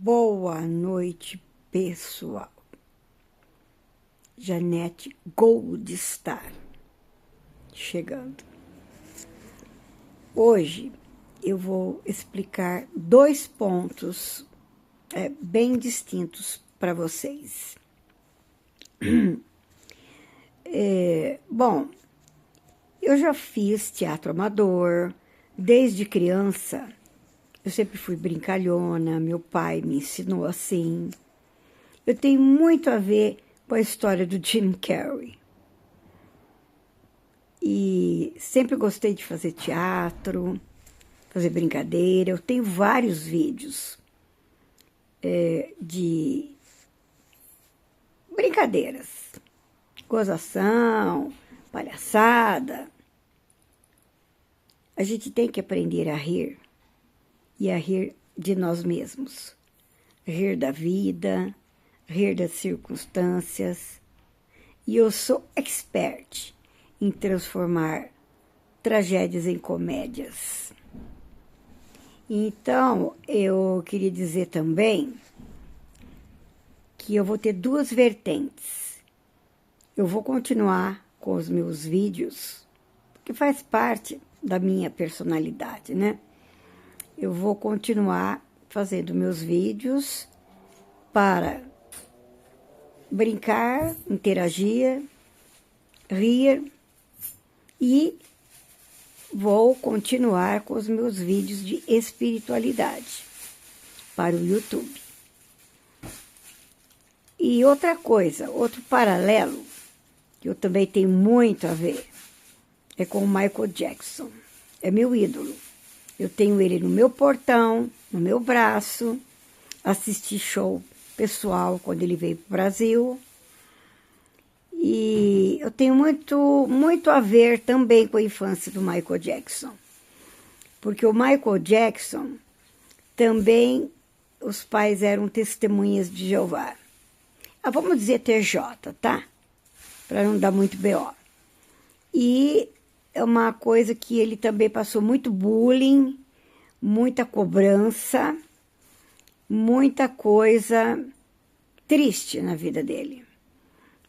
Boa noite, pessoal. Janete Goldstar chegando. Hoje eu vou explicar dois pontos bem distintos para vocês. Bom, eu já fiz teatro amador, desde criança. Eu sempre fui brincalhona, meu pai me ensinou assim. Eu tenho muito a ver com a história do Jim Carrey. E sempre gostei de fazer teatro, fazer brincadeira. Eu tenho vários vídeos de brincadeiras, gozação, palhaçada. A gente tem que aprender a rir. E a rir de nós mesmos, rir da vida, rir das circunstâncias. E eu sou expert em transformar tragédias em comédias. Então, eu queria dizer também que eu vou ter duas vertentes. Eu vou continuar com os meus vídeos, que faz parte da minha personalidade, né? Eu vou continuar fazendo meus vídeos para brincar, interagir, rir e vou continuar com os meus vídeos de espiritualidade para o YouTube. E outra coisa, outro paralelo, que eu também tenho muito a ver, é com o Michael Jackson. É meu ídolo. Eu tenho ele no meu portão, no meu braço, assisti show pessoal quando ele veio para o Brasil. E eu tenho muito a ver também com a infância do Michael Jackson. Porque o Michael Jackson também, os pais eram testemunhas de Jeová. Vamos dizer TJ, tá? Para não dar muito BO. E é uma coisa que ele também passou muito bullying, muita cobrança, muita coisa triste na vida dele.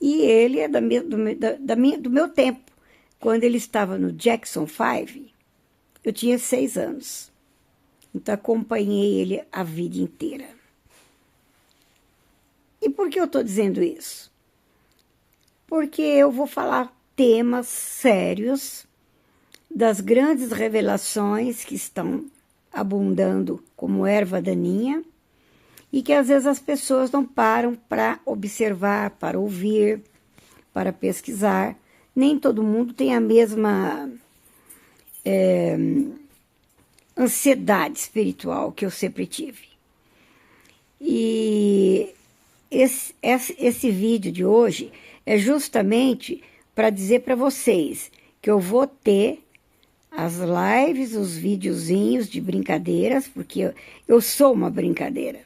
E ele é do meu tempo. Quando ele estava no Jackson 5, eu tinha 6 anos. Então, acompanhei ele a vida inteira. E por que eu estou dizendo isso? Porque eu vou falar temas sérios das grandes revelações que estão abundando como erva daninha e que às vezes as pessoas não param para observar, para ouvir, para pesquisar. Nem todo mundo tem a mesma ansiedade espiritual que eu sempre tive. E esse vídeo de hoje é justamente para dizer para vocês que eu vou ter as lives, os videozinhos de brincadeiras, porque eu sou uma brincadeira.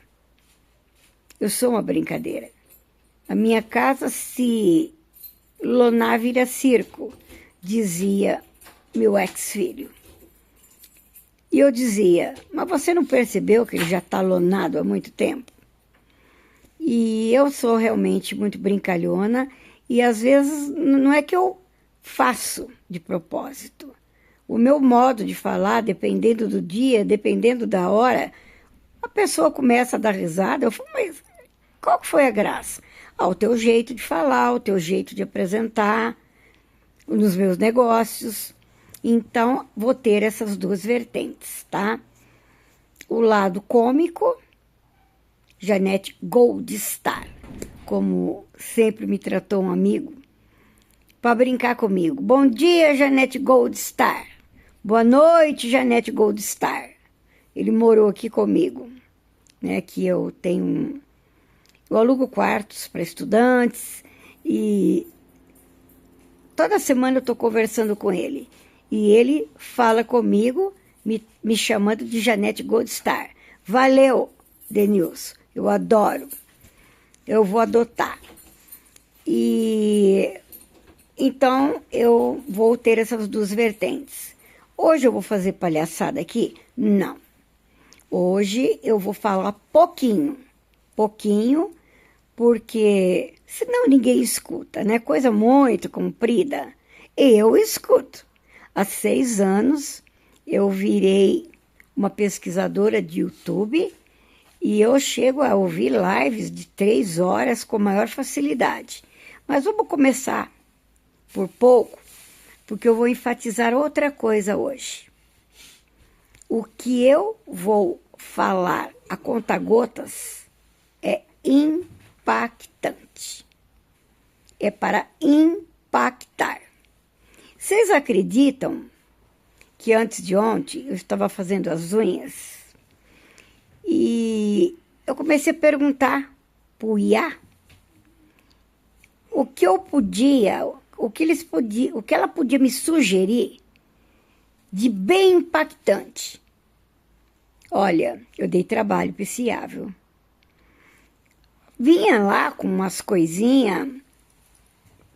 Eu sou uma brincadeira. A minha casa se lonar vira circo, dizia meu ex-filho. E eu dizia, mas você não percebeu que ele já está lonado há muito tempo? E eu sou realmente muito brincalhona e às vezes não é que eu faço de propósito. O meu modo de falar, dependendo do dia, dependendo da hora, a pessoa começa a dar risada. Eu falo, mas qual que foi a graça? O teu jeito de falar, o teu jeito de apresentar nos meus negócios. Então, vou ter essas duas vertentes, tá? O lado cômico, Janete Goldstar, como sempre me tratou um amigo, para brincar comigo. Bom dia, Janete Goldstar. Boa noite, Janete Goldstar. Ele morou aqui comigo, né? Que eu alugo quartos para estudantes e toda semana eu estou conversando com ele. E ele fala comigo, me chamando de Janete Goldstar. Valeu, Denilson. Eu adoro. Eu vou adotar. E então eu vou ter essas duas vertentes. Hoje eu vou fazer palhaçada aqui? Não. Hoje eu vou falar pouquinho, porque senão ninguém escuta, né? Coisa muito comprida. Eu escuto. Há 6 anos eu virei uma pesquisadora de YouTube e eu chego a ouvir lives de 3 horas com maior facilidade. Mas vamos começar por pouco, porque eu vou enfatizar outra coisa hoje. O que eu vou falar a conta-gotas é impactante. É para impactar. Vocês acreditam que antes de ontem eu estava fazendo as unhas e eu comecei a perguntar para o IA o que eu podia, o que ela podia me sugerir de bem impactante. Olha, eu dei trabalho para esse IA, viu? Vinha lá com umas coisinhas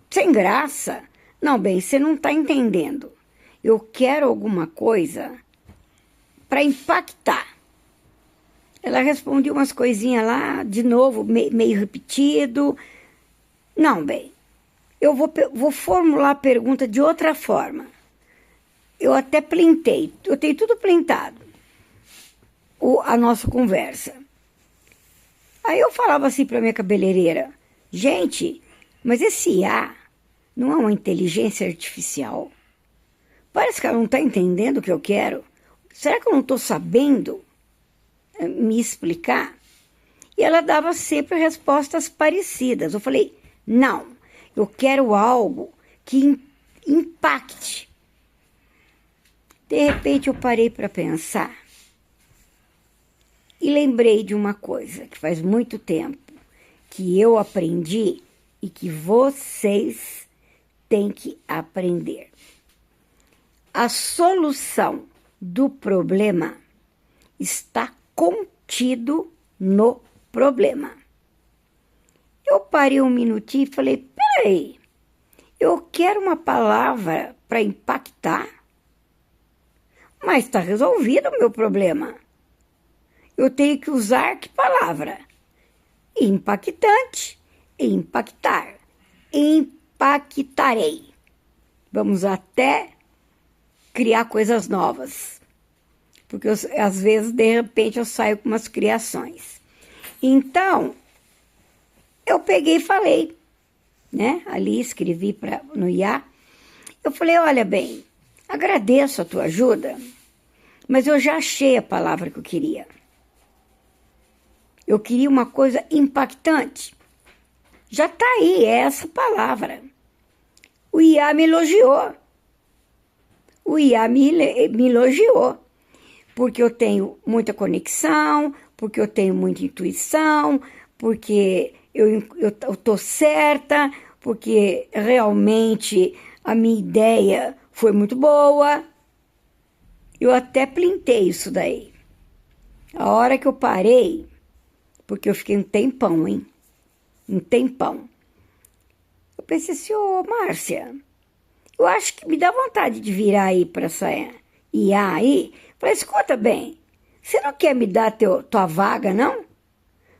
sem graça. Não, bem, você não está entendendo. Eu quero alguma coisa para impactar. Ela respondia umas coisinhas lá, de novo, meio repetido. Não, bem, eu vou formular a pergunta de outra forma. Eu até printei, eu tenho tudo printado, a nossa conversa. Aí eu falava assim para minha cabeleireira, gente, mas esse IA não é uma inteligência artificial? Parece que ela não está entendendo o que eu quero. Será que eu não estou sabendo me explicar? E ela dava sempre respostas parecidas. Eu falei, não, eu quero algo que impacte. De repente eu parei para pensar e lembrei de uma coisa que faz muito tempo que eu aprendi e que vocês têm que aprender. A solução do problema está contido no problema. Eu parei um minutinho e falei, peraí, eu quero uma palavra para impactar, mas está resolvido o meu problema. Eu tenho que usar que palavra? Impactante, impactar, impactarei. Vamos até criar coisas novas, porque às vezes, de repente, eu saio com umas criações. Então, eu peguei e falei, né? Ali escrevi no IA. Eu falei, olha bem, agradeço a tua ajuda, mas eu já achei a palavra que eu queria. Eu queria uma coisa impactante. Já está aí, é essa palavra. O IA me elogiou. O IA me elogiou. Porque eu tenho muita conexão, porque eu tenho muita intuição, porque eu estou certa, porque realmente a minha ideia foi muito boa. Eu até plintei isso daí. A hora que eu parei, porque eu fiquei um tempão, hein? Um tempão. Eu pensei assim, ô Márcia, eu acho que me dá vontade de virar aí para essa IA aí. Falei, escuta bem, você não quer me dar tua vaga, não?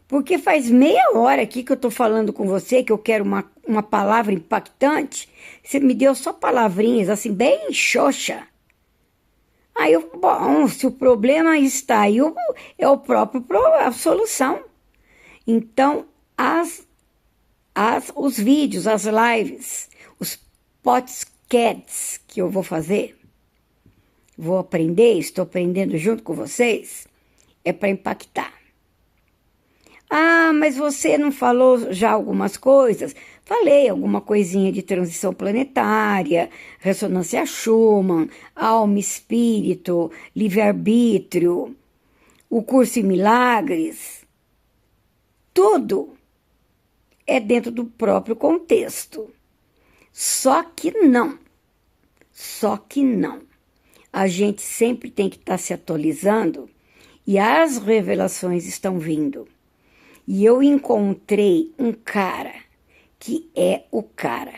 Porque faz meia hora aqui que eu tô falando com você, que eu quero uma palavra impactante. Você me deu só palavrinhas, assim, bem xoxa. Aí eu, bom, se o problema está aí, é o próprio a solução. Então, os vídeos, as lives, os podcasts que eu vou fazer, vou aprender, estou aprendendo junto com vocês, é para impactar. Ah, mas você não falou já algumas coisas? Falei alguma coisinha de transição planetária, ressonância Schumann, alma, espírito, livre-arbítrio, o curso em milagres. Tudo é dentro do próprio contexto. Só que não. A gente sempre tem que estar se atualizando e as revelações estão vindo. E eu encontrei um cara que é o cara.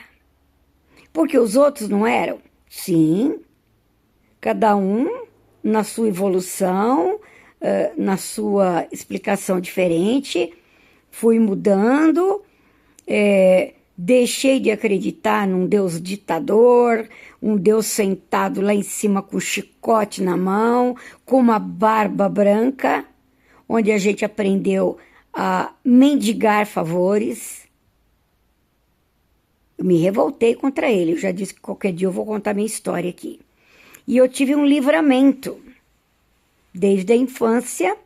Porque os outros não eram? Sim, cada um na sua evolução, na sua explicação diferente, fui mudando, deixei de acreditar num Deus ditador, um Deus sentado lá em cima com chicote na mão, com uma barba branca, onde a gente aprendeu a mendigar favores. Eu me revoltei contra ele, eu já disse que qualquer dia eu vou contar minha história aqui. E eu tive um livramento, desde a infância,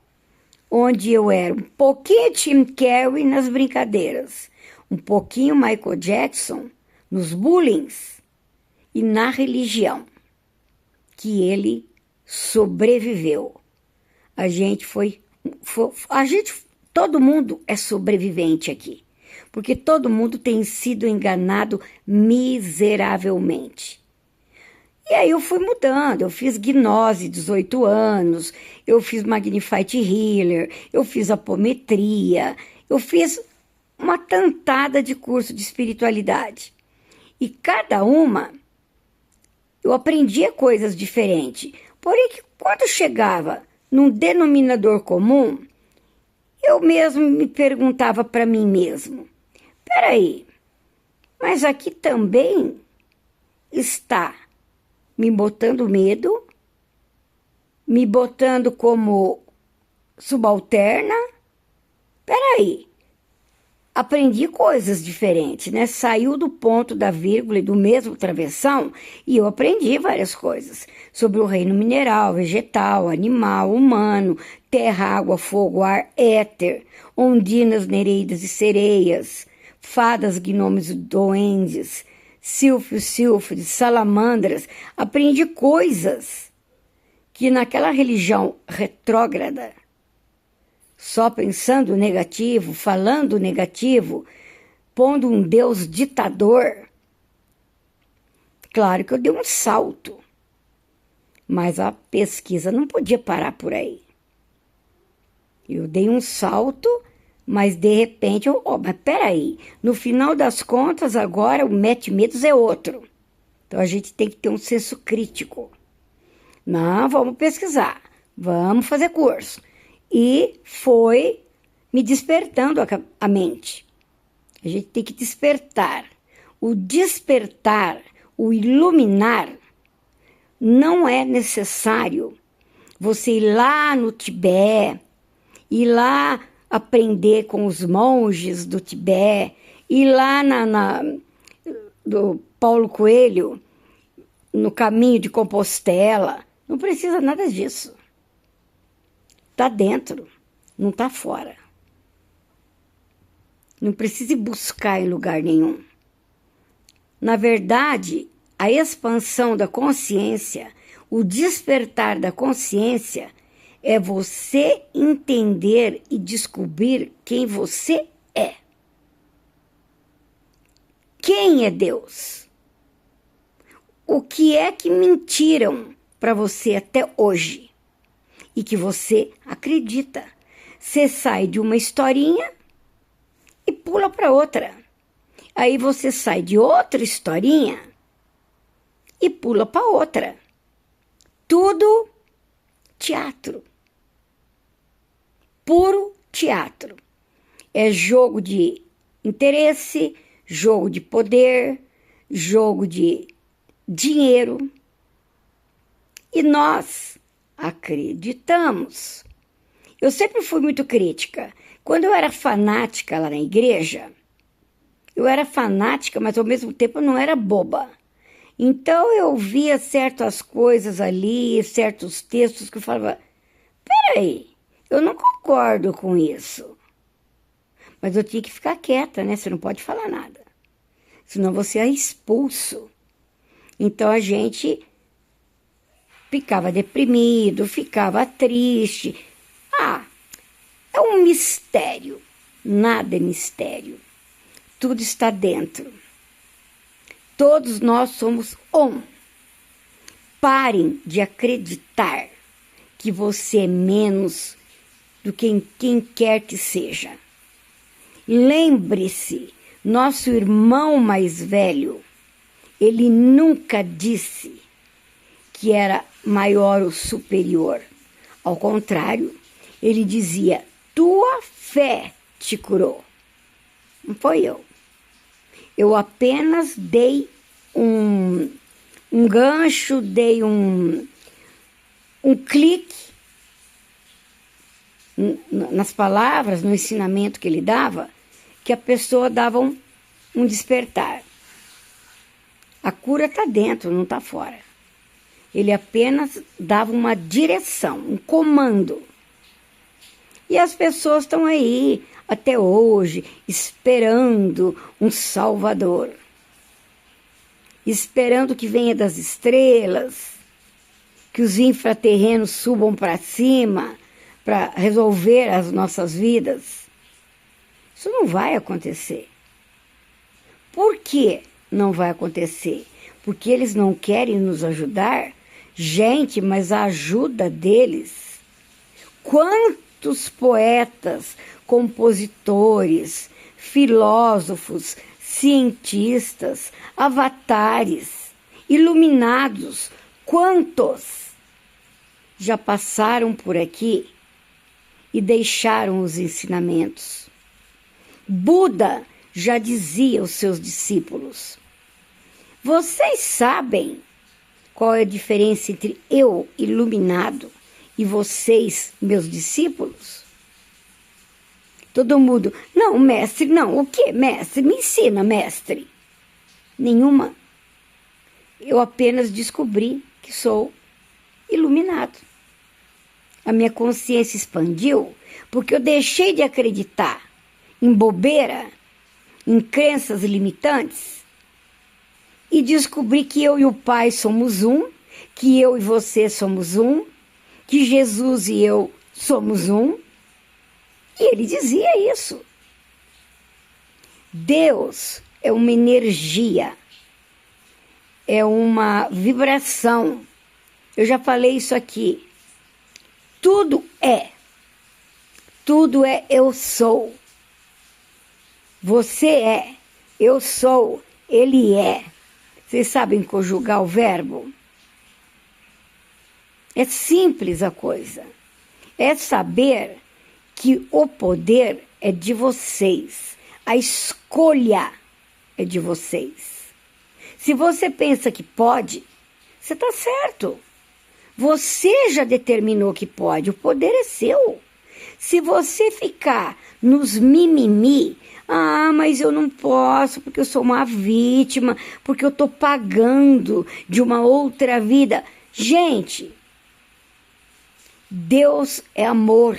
onde eu era um pouquinho Tim Carrey nas brincadeiras, um pouquinho Michael Jackson nos bullings e na religião, que ele sobreviveu. Todo mundo é sobrevivente aqui, porque todo mundo tem sido enganado miseravelmente. E aí eu fui mudando, eu fiz gnose 18 anos, eu fiz Magnified Healer, eu fiz apometria, eu fiz uma tantada de curso de espiritualidade. E cada uma, eu aprendia coisas diferentes. Porém, que quando chegava num denominador comum, eu mesmo me perguntava para mim mesmo, peraí, mas aqui também está me botando medo, me botando como subalterna. Peraí, aprendi coisas diferentes, né? Saiu do ponto da vírgula e do mesmo travessão e eu aprendi várias coisas sobre o reino mineral, vegetal, animal, humano, terra, água, fogo, ar, éter, ondinas, nereidas e sereias, fadas, gnomos e duendes, sílfios, salamandras. Aprendi coisas que naquela religião retrógrada, só pensando negativo, falando negativo, pondo um Deus ditador. Claro que eu dei um salto, mas a pesquisa não podia parar por aí. Eu dei um salto, mas de repente, mas peraí, no final das contas agora o mete-medos é outro. Então a gente tem que ter um senso crítico. Não, vamos pesquisar, vamos fazer curso. E foi me despertando a mente. A gente tem que despertar. O despertar, o iluminar, não é necessário você ir lá no Tibete, ir lá aprender com os monges do Tibete, ir lá do Paulo Coelho, no caminho de Compostela. Não precisa nada disso. Está dentro, não está fora. Não precisa buscar em lugar nenhum. Na verdade, a expansão da consciência, o despertar da consciência, é você entender e descobrir quem você é. Quem é Deus? O que é que mentiram para você até hoje? E que você acredita. Você sai de uma historinha e pula para outra. Aí você sai de outra historinha e pula para outra. Tudo teatro. Puro teatro. É jogo de interesse, jogo de poder, jogo de dinheiro. E nós acreditamos. Eu sempre fui muito crítica. Quando eu era fanática lá na igreja, eu era fanática, mas ao mesmo tempo eu não era boba. Então eu via certas coisas ali, certos textos que eu falava, peraí, eu não concordo com isso. Mas eu tinha que ficar quieta, né? Você não pode falar nada. Senão você é expulso. Então a gente ficava deprimido, ficava triste. É um mistério. Nada é mistério. Tudo está dentro. Todos nós somos um. Parem de acreditar que você é menos do que quem quer que seja. Lembre-se, nosso irmão mais velho, ele nunca disse que era maior ou superior. Ao contrário, Ele dizia: tua fé te curou. Não foi eu. Eu apenas dei um gancho, dei um clique nas palavras, no ensinamento que ele dava, que a pessoa dava um despertar. A cura está dentro, não está fora. Ele apenas dava uma direção, um comando. E as pessoas estão aí, até hoje, esperando um Salvador. Esperando que venha das estrelas, que os infraterrenos subam para cima para resolver as nossas vidas. Isso não vai acontecer. Por que não vai acontecer? Porque eles não querem nos ajudar? Gente, mas a ajuda deles... Quantos poetas, compositores, filósofos, cientistas, avatares, iluminados, quantos já passaram por aqui e deixaram os ensinamentos? Buda já dizia aos seus discípulos: vocês sabem qual é a diferença entre eu, iluminado, e vocês, meus discípulos? Todo mundo: não, mestre, não. O que, mestre? Me ensina, mestre. Nenhuma. Eu apenas descobri que sou iluminado. A minha consciência expandiu porque eu deixei de acreditar em bobeira, em crenças limitantes, e descobri que eu e o Pai somos um, que eu e você somos um, que Jesus e eu somos um. E ele dizia isso. Deus é uma energia, é uma vibração. Eu já falei isso aqui. Tudo é eu sou. Você é, eu sou, ele é. Vocês sabem conjugar o verbo? É simples a coisa. É saber que o poder é de vocês. A escolha é de vocês. Se você pensa que pode, você está certo. Você já determinou que pode. O poder é seu. Se você ficar nos mimimi, mas eu não posso porque eu sou uma vítima, porque eu estou pagando de uma outra vida. Gente, Deus é amor.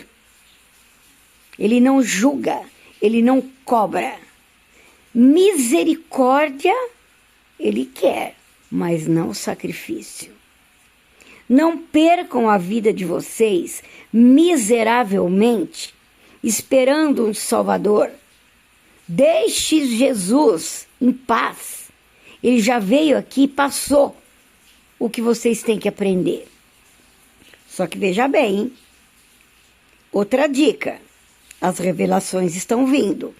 Ele não julga, ele não cobra. Misericórdia, ele quer, mas não sacrifício. Não percam a vida de vocês miseravelmente, esperando um Salvador. Deixe Jesus em paz. Ele já veio aqui e passou o que vocês têm que aprender. Só que veja bem, hein? Outra dica. As revelações estão vindo.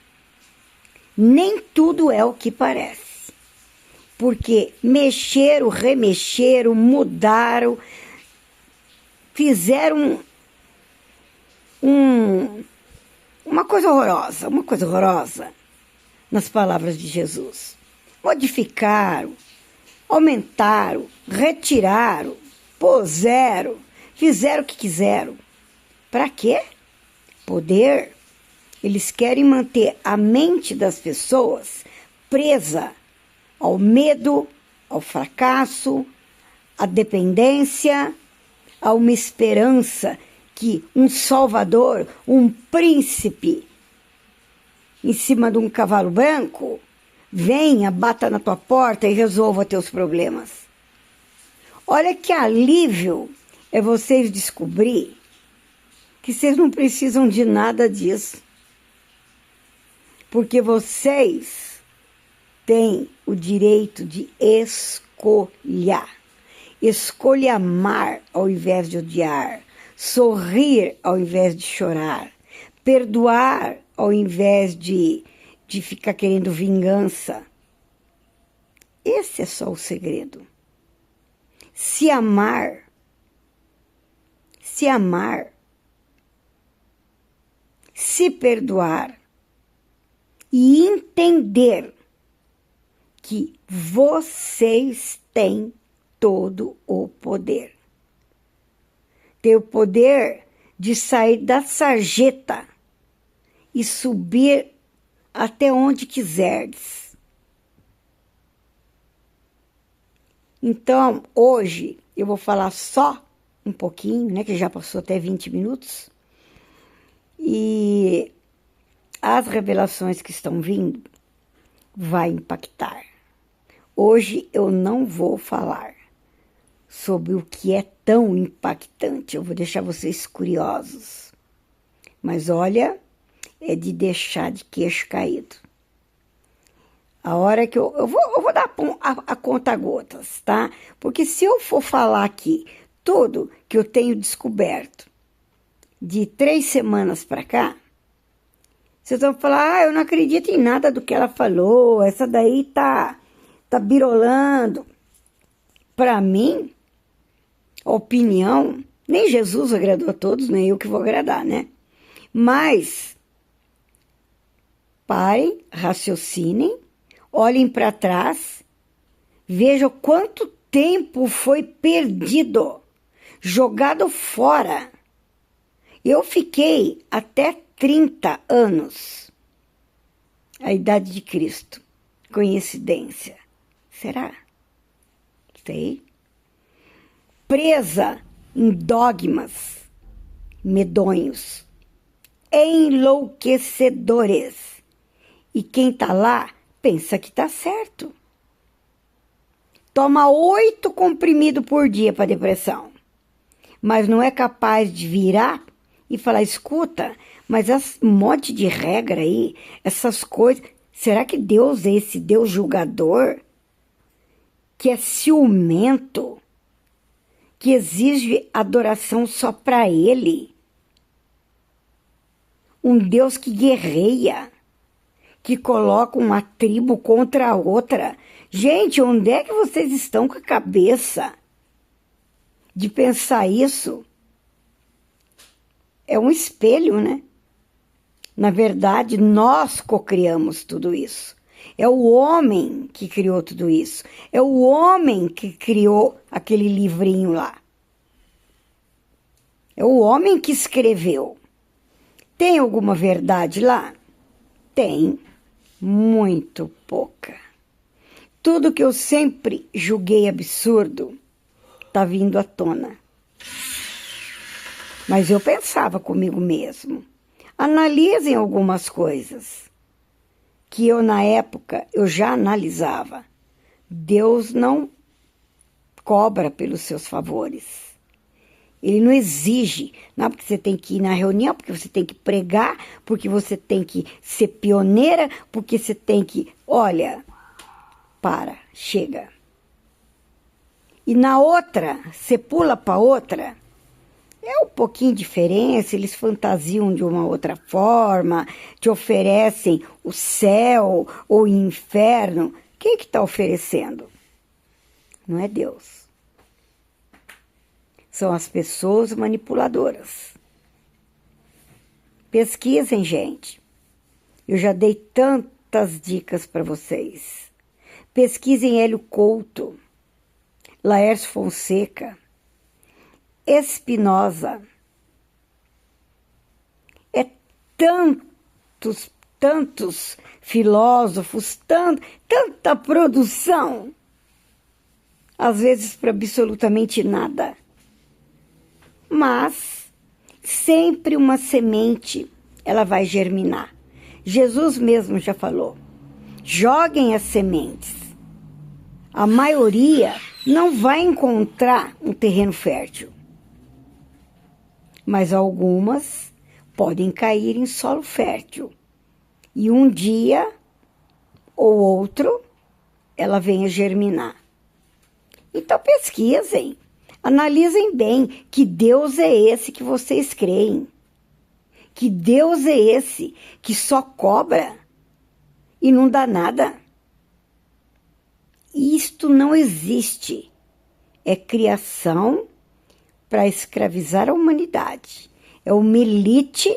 Nem tudo é o que parece. Porque mexeram, remexeram, mudaram, fizeram uma coisa horrorosa nas palavras de Jesus. Modificaram, aumentaram, retiraram, puseram, fizeram o que quiseram. Para quê? Poder. Eles querem manter a mente das pessoas presa ao medo, ao fracasso, à dependência, a uma esperança que um salvador, um príncipe em cima de um cavalo branco venha, bata na tua porta e resolva teus problemas. Olha que alívio é vocês descobrir que vocês não precisam de nada disso. Porque vocês têm o direito de escolher. Escolha amar ao invés de odiar. Sorrir ao invés de chorar. Perdoar ao invés de ficar querendo vingança. Esse é só o segredo. Se amar se perdoar e entender que vocês têm todo o poder. Tem o poder de sair da sarjeta e subir até onde quiserdes. Então, hoje, eu vou falar só um pouquinho, né, que já passou até 20 minutos, e as revelações que estão vindo vai impactar. Hoje eu não vou falar sobre o que é tão impactante, eu vou deixar vocês curiosos. Mas olha, é de deixar de queixo caído. A hora que eu vou dar a conta gotas, tá? Porque se eu for falar aqui tudo que eu tenho descoberto de 3 semanas para cá, vocês vão falar, eu não acredito em nada do que ela falou, essa daí tá birolando. Para mim, a opinião, nem Jesus agradou a todos, nem eu que vou agradar, né? Mas, parem, raciocinem, olhem para trás, vejam quanto tempo foi perdido, jogado fora. Eu fiquei até 30 anos, a idade de Cristo. Coincidência? Será? Sei. Presa em dogmas medonhos, enlouquecedores. E quem tá lá pensa que tá certo. Toma 8 comprimidos por dia para depressão, mas não é capaz de virar e falar, escuta, mas esse monte de regra aí, essas coisas, será que Deus é esse Deus julgador? Que é ciumento? Que exige adoração só para Ele? Um Deus que guerreia, que coloca uma tribo contra a outra. Gente, onde é que vocês estão com a cabeça de pensar isso? É um espelho, né? Na verdade, nós cocriamos tudo isso. É o homem que criou tudo isso. É o homem que criou aquele livrinho lá. É o homem que escreveu. Tem alguma verdade lá? Tem, muito pouca. Tudo que eu sempre julguei absurdo está vindo à tona. Mas eu pensava comigo mesmo. Analisem algumas coisas que eu, na época, eu já analisava. Deus não cobra pelos seus favores. Ele não exige, não porque você tem que ir na reunião, porque você tem que pregar, porque você tem que ser pioneira, porque você tem que... Olha, chega. E na outra, você pula para outra, é um pouquinho diferença, eles fantasiam de uma outra forma, te oferecem o céu ou o inferno. Quem que está oferecendo? Não é Deus. São as pessoas manipuladoras. Pesquisem, gente. Eu já dei tantas dicas para vocês. Pesquisem Hélio Couto, Laércio Fonseca, Spinoza. É tantos filósofos, tanta produção, às vezes para absolutamente nada. Mas sempre uma semente, ela vai germinar. Jesus mesmo já falou, joguem as sementes. A maioria não vai encontrar um terreno fértil. Mas algumas podem cair em solo fértil. E um dia ou outro, ela vem a germinar. Então pesquisem, analisem bem que Deus é esse que vocês creem. Que Deus é esse que só cobra e não dá nada. Isto não existe. É criação para escravizar a humanidade. É uma elite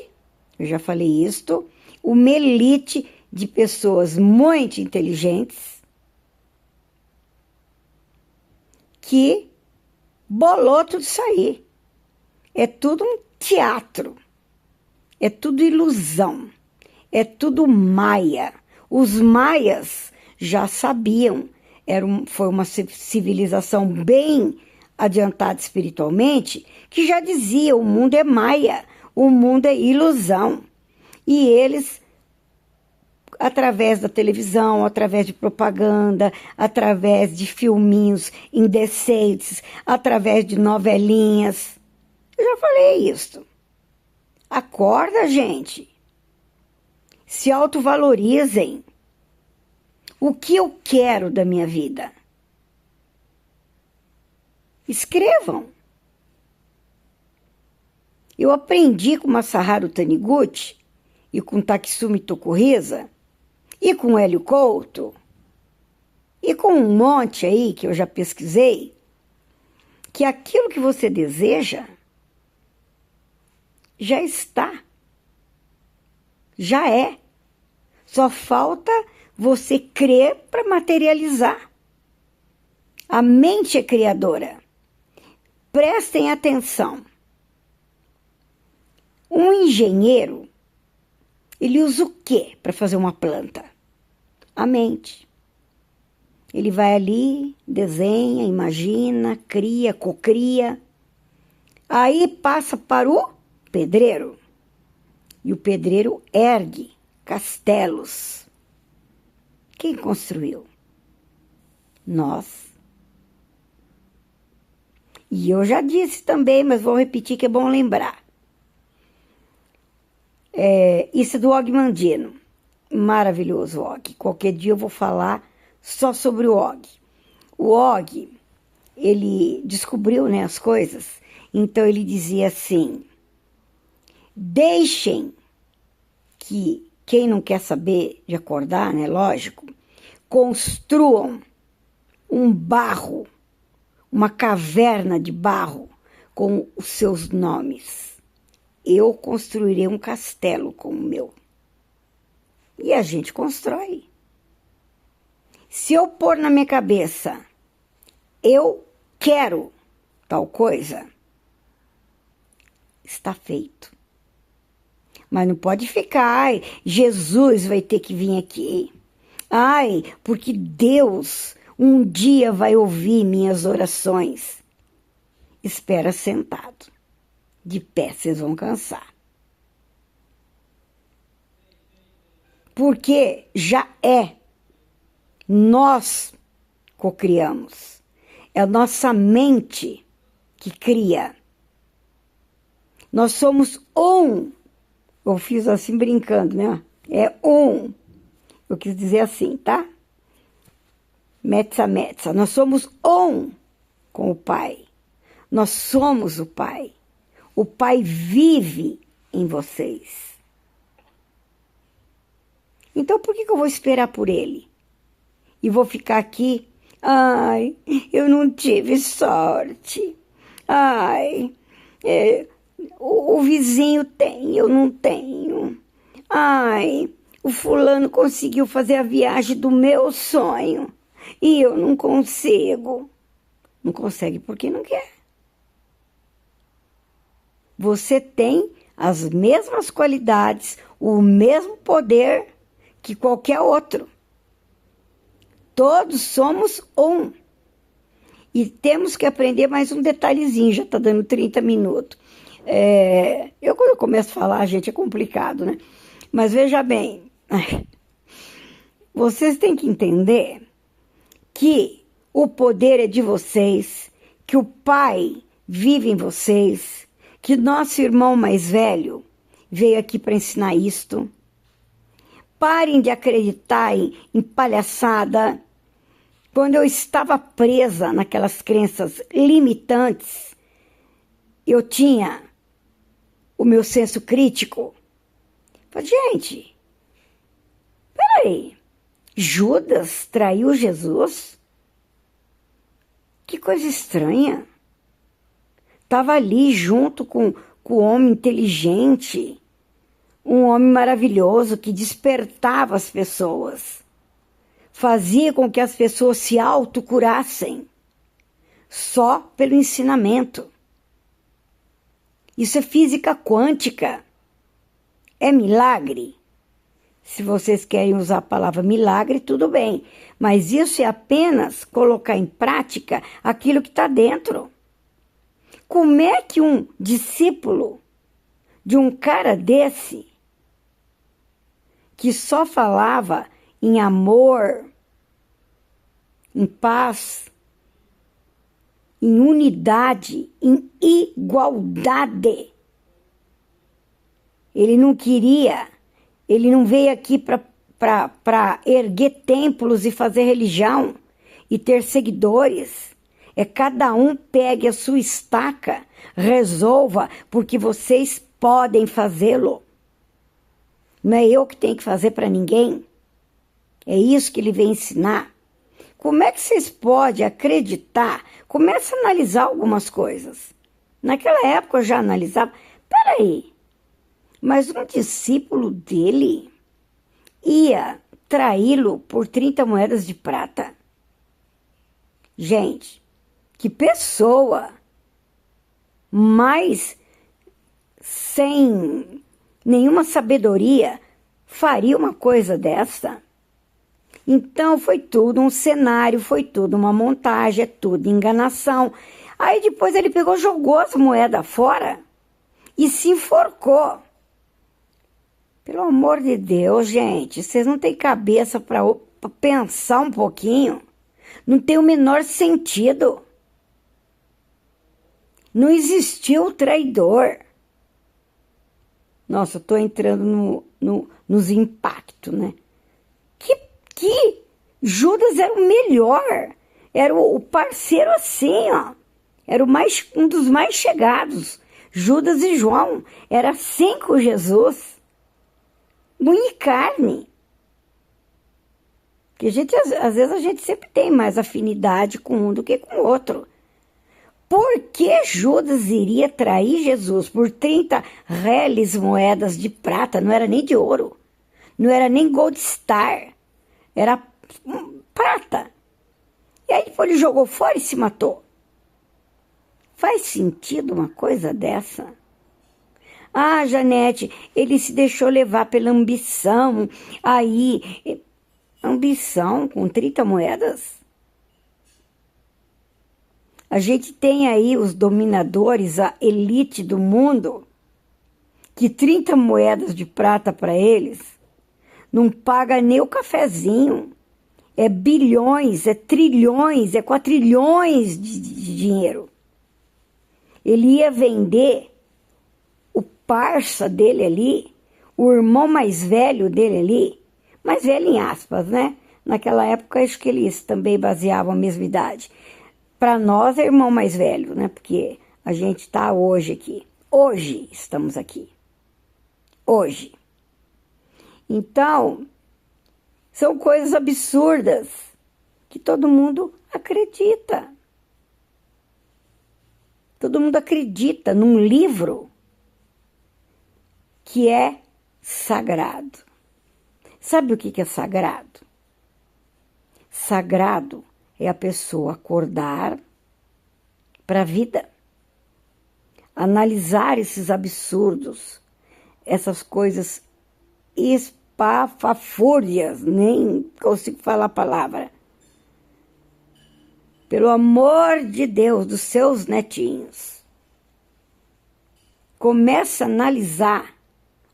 eu já falei isto, uma elite de pessoas muito inteligentes que bolou tudo isso aí. É tudo um teatro, é tudo ilusão, é tudo maia. Os maias já sabiam, foi uma civilização bem adiantada espiritualmente, que já dizia, o mundo é maia, o mundo é ilusão. E eles, através da televisão, através de propaganda, através de filminhos indecentes, através de novelinhas, eu já falei isso. Acorda, gente. Se autovalorizem. O que eu quero da minha vida? Escrevam. Eu aprendi com Masaharu Taniguchi e com Tatsumi Tokurisa e com Hélio Couto e com um monte aí que eu já pesquisei, que aquilo que você deseja já está, já é. Só falta você crer para materializar. A mente é criadora. Prestem atenção. Um engenheiro, ele usa o quê para fazer uma planta? A mente. Ele vai ali, desenha, imagina, cria, cocria. Aí passa para o pedreiro. E o pedreiro ergue castelos. Quem construiu? Nós. E eu já disse também, mas vou repetir que é bom lembrar. Isso é do Og Mandino. Maravilhoso Og. Qualquer dia eu vou falar só sobre o Og. O Og, ele descobriu, né, as coisas. Então ele dizia assim: deixem que quem não quer saber de acordar, né, lógico, construam um barro, uma caverna de barro com os seus nomes. Eu construirei um castelo com o meu. E a gente constrói. Se eu pôr na minha cabeça, eu quero tal coisa, está feito. Mas não pode ficar, ai, Jesus vai ter que vir aqui. Ai, porque Deus um dia vai ouvir minhas orações. Espera sentado. De pé vocês vão cansar. Porque já é. Nós cocriamos. É a nossa mente que cria. Nós somos um. Eu fiz assim brincando, né? É um. Eu quis dizer assim, tá? Metsa, metsa. Nós somos um com o Pai. Nós somos o Pai. O Pai vive em vocês. Então, por que eu vou esperar por Ele? E vou ficar aqui? Ai, eu não tive sorte. Ai, o vizinho tem, eu não tenho. Ai, o fulano conseguiu fazer a viagem do meu sonho e eu não consigo. Não consegue porque não quer. Você tem as mesmas qualidades, o mesmo poder que qualquer outro. Todos somos um. E temos que aprender mais um detalhezinho, já está dando 30 minutos. Quando eu começo a falar, gente, é complicado, né? Mas veja bem, vocês têm que entender que o poder é de vocês, que o Pai vive em vocês, que nosso irmão mais velho veio aqui para ensinar isto. Parem de acreditar em palhaçada. Quando eu estava presa naquelas crenças limitantes, eu tinha o meu senso crítico. Falei, gente, peraí, Judas traiu Jesus? Que coisa estranha. Estava ali junto com o homem inteligente, um homem maravilhoso que despertava as pessoas, fazia com que as pessoas se autocurassem só pelo ensinamento. Isso é física quântica. É milagre? Se vocês querem usar a palavra milagre, tudo bem. Mas isso é apenas colocar em prática aquilo que está dentro. Como é que um discípulo de um cara desse, que só falava em amor, em paz, em unidade, em igualdade, ele não queria, ele não veio aqui para erguer templos e fazer religião e ter seguidores. É cada um pegue a sua estaca, resolva, porque vocês podem fazê-lo. Não é eu que tenho que fazer para ninguém. É isso que ele vem ensinar. Como é que vocês podem acreditar? Começa a analisar algumas coisas. Naquela época eu já analisava. Peraí, mas um discípulo dele ia traí-lo por 30 moedas de prata? Gente, que pessoa mais sem nenhuma sabedoria faria uma coisa dessa? Então foi tudo um cenário, foi tudo uma montagem, é tudo enganação. Aí depois ele pegou, jogou as moedas fora e se enforcou. Pelo amor de Deus, gente, vocês não têm cabeça para pensar um pouquinho? Não tem o menor sentido. Não existiu o traidor. Nossa, eu tô entrando nos impactos, né? Que Judas era o melhor, era o parceiro assim, ó. Era um dos mais chegados. Judas e João, era assim com Jesus. Unha e carne. Porque às vezes a gente sempre tem mais afinidade com um do que com o outro. Por que Judas iria trair Jesus por 30 reles moedas de prata? Não era nem de ouro. Não era nem Gold Star. Era prata. E aí depois ele jogou fora e se matou. Faz sentido uma coisa dessa? Ah, Janete, ele se deixou levar pela ambição. Aí, ambição com 30 moedas? A gente tem aí os dominadores, a elite do mundo, que 30 moedas de prata para eles não paga nem o cafezinho. É bilhões, é trilhões, é quatrilhões de dinheiro. Ele ia vender o parça dele ali, o irmão mais velho dele ali, mais velho em aspas, né? Naquela época, acho que eles também baseavam a mesma idade. Para nós é irmão mais velho, né? Porque a gente está hoje aqui. Hoje estamos aqui. Hoje. Então, são coisas absurdas que todo mundo acredita. Todo mundo acredita num livro que é sagrado. Sabe o que é sagrado? Sagrado é a pessoa acordar para a vida, analisar esses absurdos, essas coisas espafafúrdias, nem consigo falar a palavra. Pelo amor de Deus, dos seus netinhos. Começa a analisar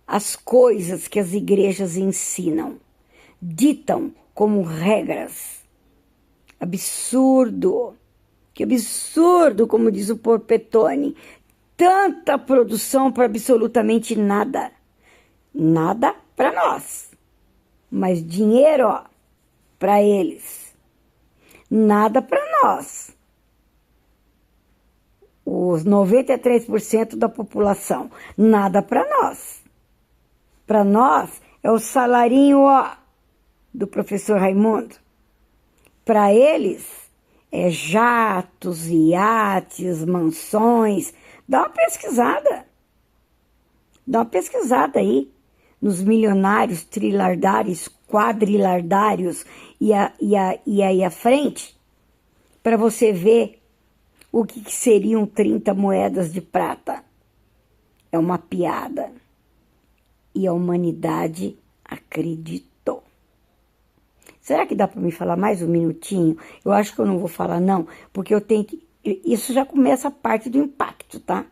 as coisas que as igrejas ensinam, ditam como regras. Absurdo. Que absurdo, como diz o Porpetone. Tanta produção para absolutamente nada. Nada para nós. Mas dinheiro, ó, para eles. Nada para nós. Os 93% da população. Nada para nós. Para nós é o salarinho, ó, do professor Raimundo. Para eles é jatos, iates, mansões. Dá uma pesquisada. Dá uma pesquisada aí. nos milionários, trilardários, quadrilardários e aí à frente, para você ver o que seriam 30 moedas de prata. É uma piada. E a humanidade acreditou. Será que dá para me falar mais um minutinho? Eu acho que eu não vou falar não, porque eu tenho que... Isso já começa a parte do impacto, tá?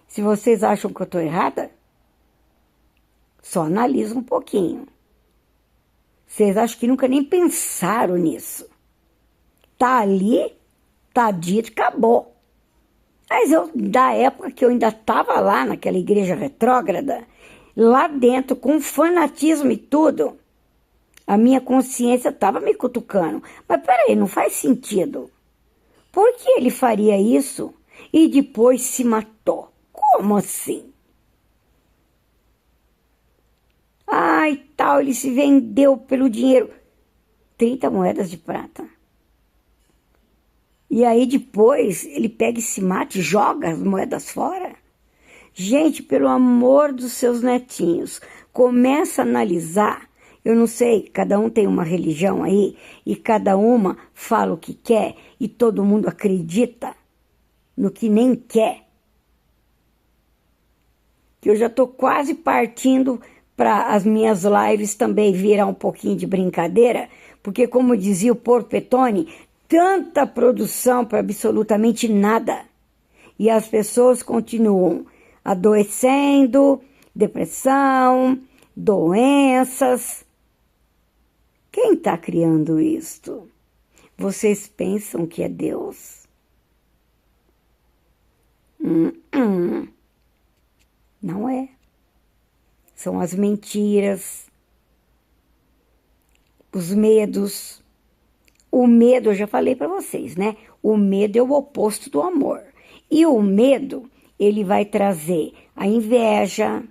Se vocês acham que eu estou errada, só analisa um pouquinho. Vocês acham que nunca nem pensaram nisso. Tá ali, tá dito, acabou. Mas eu, da época que eu ainda estava lá naquela igreja retrógrada, lá dentro, com fanatismo e tudo, a minha consciência estava me cutucando. Mas peraí, não faz sentido. Por que ele faria isso e depois se matou? Como assim? Ai, tal, ele se vendeu pelo dinheiro. 30 moedas de prata. E aí depois ele pega e se mata e joga as moedas fora. Gente, pelo amor dos seus netinhos, começa a analisar. Eu não sei, cada um tem uma religião aí e cada uma fala o que quer e todo mundo acredita no que nem quer. Que eu já estou quase partindo para as minhas lives também virar um pouquinho de brincadeira, porque como dizia o Porpetone, tanta produção para absolutamente nada. E as pessoas continuam adoecendo, depressão, doenças. Quem está criando isto? Vocês pensam que é Deus? Não é. São as mentiras, os medos. O medo, eu já falei para vocês, né? O medo é o oposto do amor. E o medo, ele vai trazer a inveja,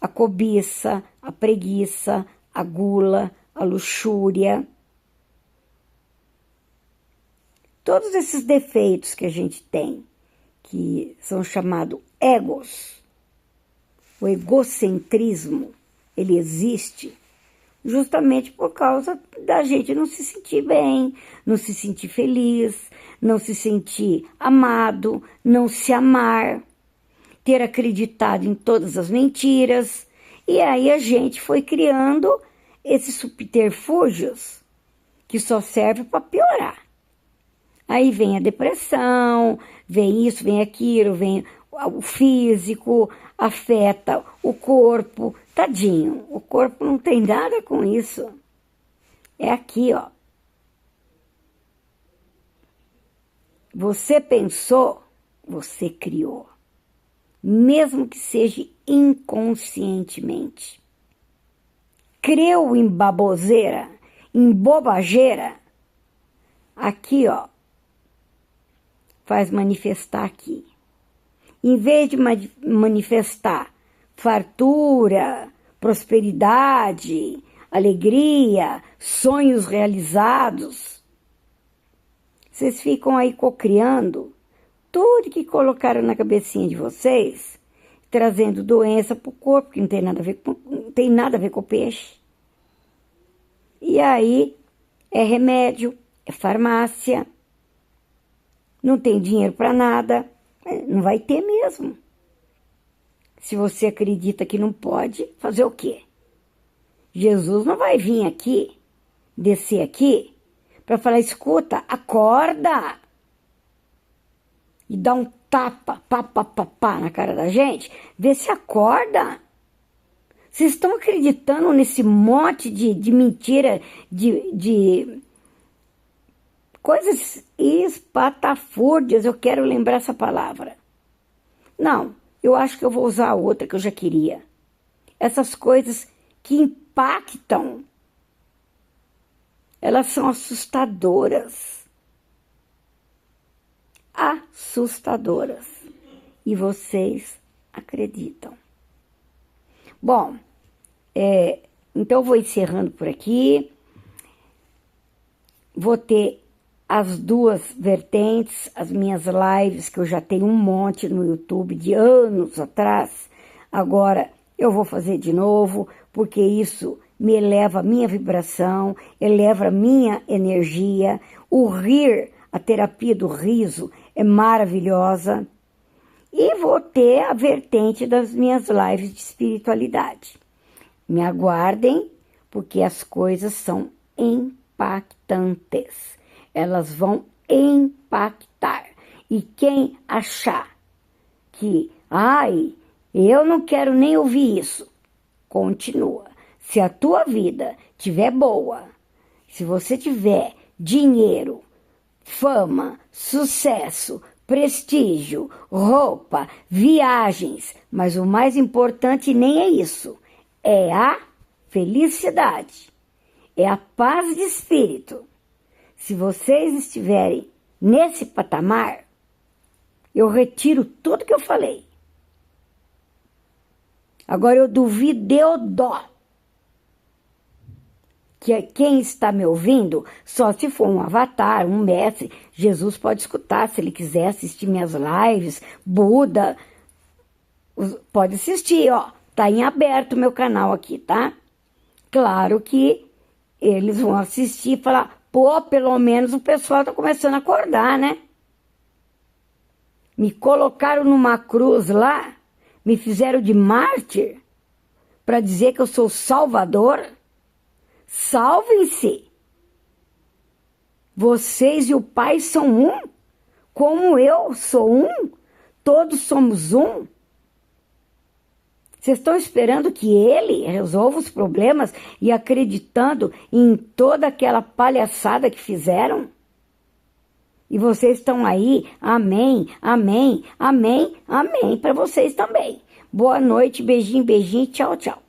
a cobiça, a preguiça, a gula, a luxúria. Todos esses defeitos que a gente tem, que são chamados egos, o egocentrismo, ele existe justamente por causa da gente não se sentir bem, não se sentir feliz, não se sentir amado, não se amar, ter acreditado em todas as mentiras. E aí a gente foi criando esses subterfúgios que só servem para piorar. Aí vem a depressão, vem isso, vem aquilo, vem o físico, afeta o corpo. Tadinho, o corpo não tem nada com isso. É aqui, ó. Você pensou, você criou. Mesmo que seja inconscientemente. Creu em baboseira, em bobageira. Aqui, ó. Faz manifestar aqui. Em vez de manifestar fartura, prosperidade, alegria, sonhos realizados, vocês ficam aí cocriando tudo que colocaram na cabecinha de vocês, trazendo doença para o corpo, que não tem nada a ver com o peixe. E aí é remédio, é farmácia, não tem dinheiro para nada, não vai ter mesmo. Se você acredita que não pode, fazer o quê? Jesus não vai vir aqui, descer aqui, para falar, escuta, acorda! E dar um tapa, pá, na cara da gente, vê se acorda. Vocês estão acreditando nesse monte de mentira, de coisas espatafúrdias, eu quero lembrar essa palavra. Não, eu acho que eu vou usar a outra que eu já queria. Essas coisas que impactam, elas são assustadoras. Assustadoras. E vocês acreditam. Bom, então eu vou encerrando por aqui. Vou ter as duas vertentes, as minhas lives, que eu já tenho um monte no YouTube de anos atrás. Agora eu vou fazer de novo, porque isso me eleva a minha vibração, eleva a minha energia. O rir, a terapia do riso é maravilhosa. E vou ter a vertente das minhas lives de espiritualidade. Me aguardem, porque as coisas são impactantes. Elas vão impactar. E quem achar que, eu não quero nem ouvir isso, continua. Se a tua vida tiver boa, se você tiver dinheiro, fama, sucesso, prestígio, roupa, viagens, mas o mais importante nem é isso, é a felicidade, é a paz de espírito. Se vocês estiverem nesse patamar, eu retiro tudo que eu falei. Agora eu duvido, eu dó, que quem está me ouvindo, só se for um avatar, um mestre, Jesus pode escutar, se ele quiser assistir minhas lives, Buda, pode assistir, ó, tá em aberto o meu canal aqui, tá? Claro que eles vão assistir e falar, pô, pelo menos o pessoal tá começando a acordar, né? Me colocaram numa cruz lá, me fizeram de mártir, para dizer que eu sou salvador. Salvem-se! Vocês e o Pai são um, como eu sou um, todos somos um. Vocês estão esperando que ele resolva os problemas e acreditando em toda aquela palhaçada que fizeram? E vocês estão aí, amém, amém, amém, amém, para vocês também. Boa noite, beijinho, beijinho, tchau, tchau.